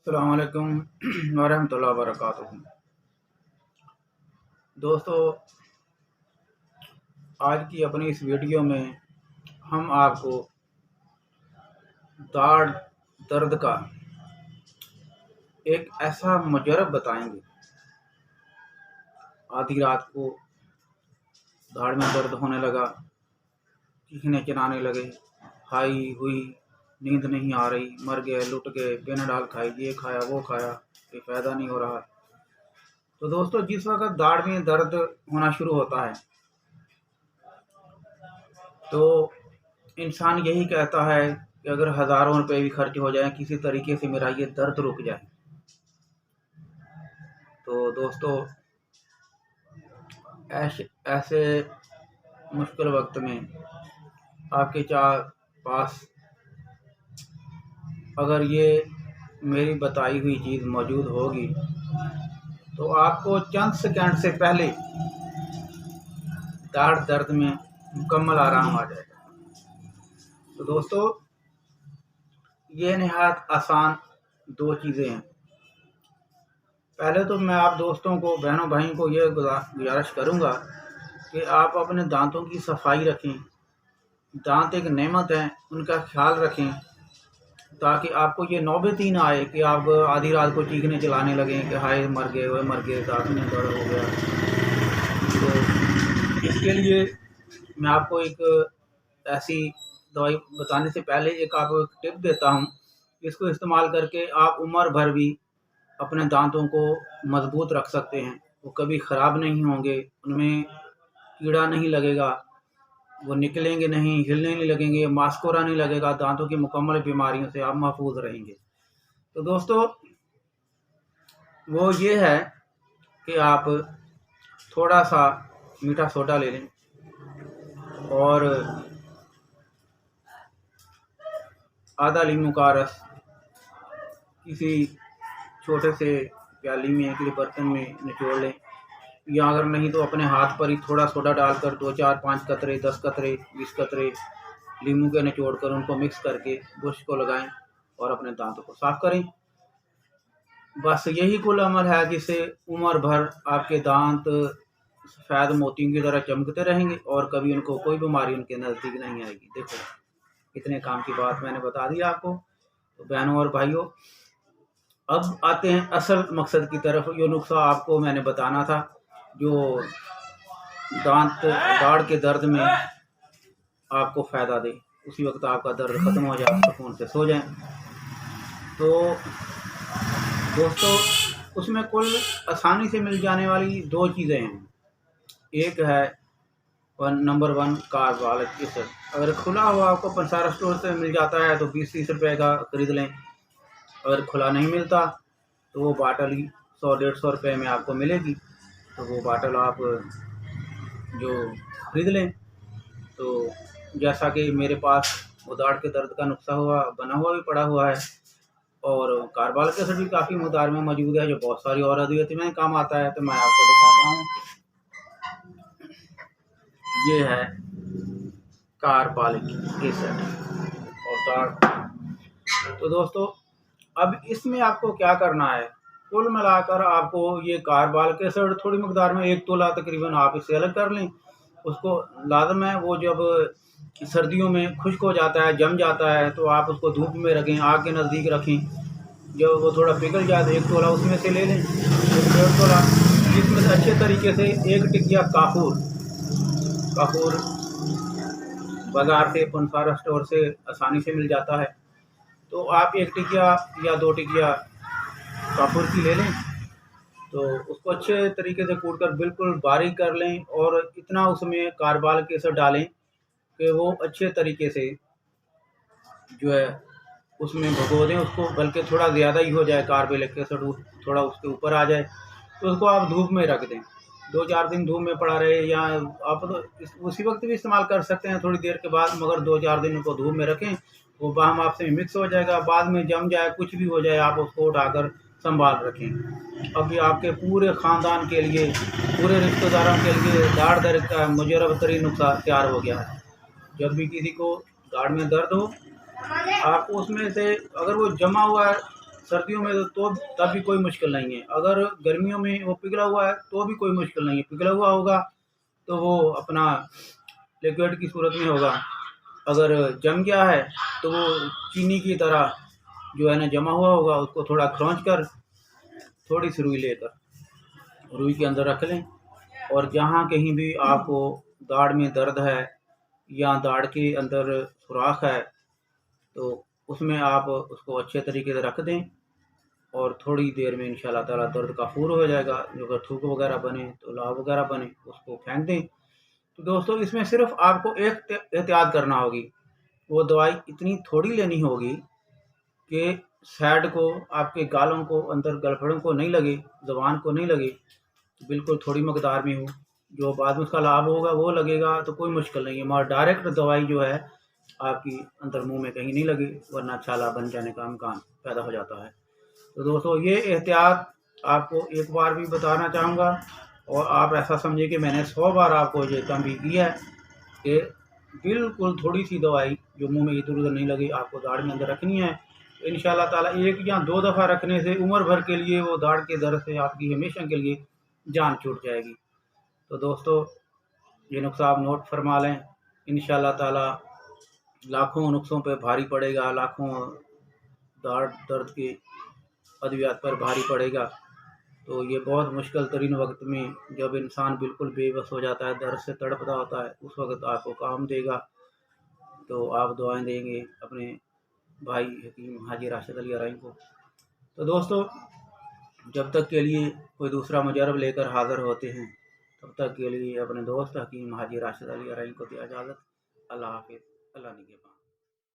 अस्सलाम वालेकुम वरहमतुल्लाहि वबरकातुहू। दोस्तों, आज की अपनी इस वीडियो में हम आपको दाढ़ दर्द का एक ऐसा मुजरब बताएंगे। आधी रात को दाढ़ में दर्द होने लगा, चीखने चिल्लाने लगे, हाई हुई, नींद नहीं आ रही, मर गए, लुट गए, पेनाडाल खाई, ये खाया वो खाया, कोई फ़ायदा नहीं हो रहा। तो दोस्तों, जिस वक्त दाढ़ में दर्द होना शुरू होता है तो इंसान यही कहता है कि अगर हज़ारों रुपए भी खर्च हो जाएं, किसी तरीके से मेरा ये दर्द रुक जाए। तो दोस्तों, ऐसे मुश्किल वक्त में आपके पास अगर ये मेरी बताई हुई चीज़ मौजूद होगी तो आपको चंद सेकंड से पहले दाढ़ दर्द में मुकम्मल आराम आ जाएगा। तो दोस्तों, ये नहायत आसान दो चीज़ें हैं। पहले तो मैं आप दोस्तों को, बहनों भाइयों को ये गुजारिश करूँगा कि आप अपने दांतों की सफाई रखें। दांत एक नेमत है, उनका ख्याल रखें ताकि आपको ये नौबत ही ना आए कि आप आधी रात को चीखने चिल्लाने लगें कि हाय मर गए, वह मर गए, दांत में दर्द हो गया। तो इसके लिए मैं आपको एक ऐसी दवाई बताने से पहले एक आपको एक टिप देता हूँ। इसको इस्तेमाल करके आप उम्र भर भी अपने दांतों को मजबूत रख सकते हैं। वो कभी ख़राब नहीं होंगे, उनमें कीड़ा नहीं लगेगा, वो निकलेंगे नहीं, हिलने नहीं लगेंगे, मास्कोरा नहीं लगेगा, दांतों की मुकम्मल बीमारियों से आप महफूज रहेंगे। तो दोस्तों, वो ये है कि आप थोड़ा सा मीठा सोडा ले लें और आधा लीमू का रस किसी छोटे से प्याली में, किसी बर्तन में निचोड़ लें, या अगर नहीं तो अपने हाथ पर ही थोड़ा सोडा डालकर 2 4 5 कतरे, 10 कतरे, 20 कतरे लीमू के निचोड़ कर उनको मिक्स करके ब्रश को लगाएं और अपने दांतों को साफ करें। बस यही कुल अमल है जिससे उम्र भर आपके दांत सफ़ेद मोतियों की तरह चमकते रहेंगे और कभी उनको कोई बीमारी उनके नज़दीक नहीं आएगी। देखो, इतने काम की बात मैंने बता दी आपको। तो बहनों और भाइयों, अब आते हैं असल मकसद की तरफ। ये नुस्खा आपको मैंने बताना था जो दाढ़ के दर्द में आपको फ़ायदा दे, उसी वक्त आपका दर्द ख़त्म हो जाए, आप सुकून से सो जाएं। तो दोस्तों, उसमें कुल आसानी से मिल जाने वाली दो चीज़ें हैं। एक है नंबर 1 कार्बोलिक एसिड। अगर खुला हुआ आपको पंसारा स्टोर से मिल जाता है तो 20-30 रुपये का ख़रीद लें। अगर खुला नहीं मिलता तो वो बाटल ही 100-150 रुपये में आपको मिलेगी, तो वो बाटल आप जो ख़रीद लें। तो जैसा कि मेरे पास वो दाढ़ के दर्द का नुस्खा बना हुआ भी पड़ा हुआ है, और कार्बोलिक एसिड भी काफ़ी मकदार में मौजूद है जो बहुत सारी और अद्वियत में काम आता है। तो मैं आपको बताता हूँ, ये है कार्बोलिक एसिड और दाढ़। तो दोस्तों, अब इसमें आपको क्या करना है, कुल मिलाकर आपको ये कार्बोलिक एसिड थोड़ी मकदार में 1 तोला तकरीबन आप इसे अलग कर लें। उसको लाजम है, वो जब सर्दियों में खुश्क हो जाता है, जम जाता है, तो आप उसको धूप में रखें, आग के नज़दीक रखें। जब वो थोड़ा पिघल जाए तो 1 तोला उसमें से ले लें, 1.5 तोला, जिसमें से अच्छे तरीके से 1 टिकिया काफूर बाज़ार से, पंसारा स्टोर से आसानी से मिल जाता है। तो आप 1 टिकिया या 2 टिकिया काफूर की ले लें। तो उसको अच्छे तरीके से कूट कर बिल्कुल बारीक कर लें और इतना उसमें कार्बोलिक एसिड डालें कि वो अच्छे तरीके से जो है उसमें भिगो दें उसको, बल्कि थोड़ा ज़्यादा ही हो जाए, कार्बोलिक एसिड थोड़ा उसके ऊपर आ जाए। तो उसको आप धूप में रख दें, 2-4 दिन धूप में पड़ा रहे, या आप तो उसी वक्त भी इस्तेमाल कर सकते हैं थोड़ी देर के बाद, मगर 2-4 दिन उसको धूप में रखें, वो बाहम आपसे मिक्स हो जाएगा। बाद में जम जाए, कुछ भी हो जाए, आप उसको उठाकर संभाल रखें। अभी आपके पूरे ख़ानदान के लिए, पूरे रिश्तेदारों के लिए दाढ़ दर्द का मुजरब तरीन नुस्खा तैयार हो गया है। जब भी किसी को दाढ़ में दर्द हो, आपको उसमें से अगर वो जमा हुआ सर्दियों में तो तब भी कोई मुश्किल नहीं है। अगर गर्मियों में वो पिघला हुआ है तो भी कोई मुश्किल नहीं है। पिघला हुआ होगा तो वो अपना लिक्विड की सूरत में होगा। अगर जम गया है तो वो चीनी की तरह जो है ना जमा हुआ होगा। उसको थोड़ा खरोंच कर थोड़ी सी रुई लेकर रुई के अंदर रख लें। और जहाँ कहीं भी आपको दाढ़ में दर्द है या दाढ़ के अंदर सुराख है तो उसमें आप उसको अच्छे तरीके से रख दें और थोड़ी देर में इंशाल्लाह ताला दर्द काफ़ूर हो जाएगा। जो अगर थूक वगैरह बने तो लाव वगैरह बने उसको फेंक दें। तो दोस्तों इसमें सिर्फ आपको एक एहतियात करना होगी। वो दवाई इतनी थोड़ी लेनी होगी कि साइड को आपके गालों को अंदर गलफड़ों को नहीं लगे, ज़ुबान को नहीं लगे, बिल्कुल थोड़ी मकदार में हो। जो बाद में उसका लाभ होगा वो लगेगा तो कोई मुश्किल नहीं है, मगर डायरेक्ट दवाई जो है आपकी अंदर मुंह में कहीं नहीं लगे, वरना छाला बन जाने का इम्कान पैदा हो जाता है। तो दोस्तों ये एहतियात आपको एक बार भी बताना चाहूँगा और आप ऐसा समझिए कि मैंने 100 बार आपको ये तंबीह की है कि बिल्कुल थोड़ी सी दवाई जो मुंह में इधर उधर नहीं लगी आपको दाढ़ में अंदर रखनी है। तो इंशाल्लाह ताला 1 या 2 दफ़ा रखने से उम्र भर के लिए वो दाढ़ के दर्द से आपकी हमेशा के लिए जान छूट जाएगी। तो दोस्तों ये नुस्खा आप नोट फरमा लें। इंशाल्लाह ताला लाखों नुस्खों पे भारी पड़ेगा, लाखों दाढ़ दर्द के अद्वियात पर भारी पड़ेगा। तो ये बहुत मुश्किल तरीन वक्त में जब इंसान बिल्कुल बेबस हो जाता है, दर्द से तड़पता होता है, उस वक्त आपको काम देगा। तो आप दुआएं देंगे अपने भाई हकीम हाजी राशिद अली अराइन को। तो दोस्तों जब तक के लिए कोई दूसरा मुजरब लेकर हाज़िर होते हैं, तब तक के लिए अपने दोस्त हकीम हाजी राशिद अली अराइन को दिया इजाज़त। अल्लाह हाफिज़। अल्लाह निगहबान।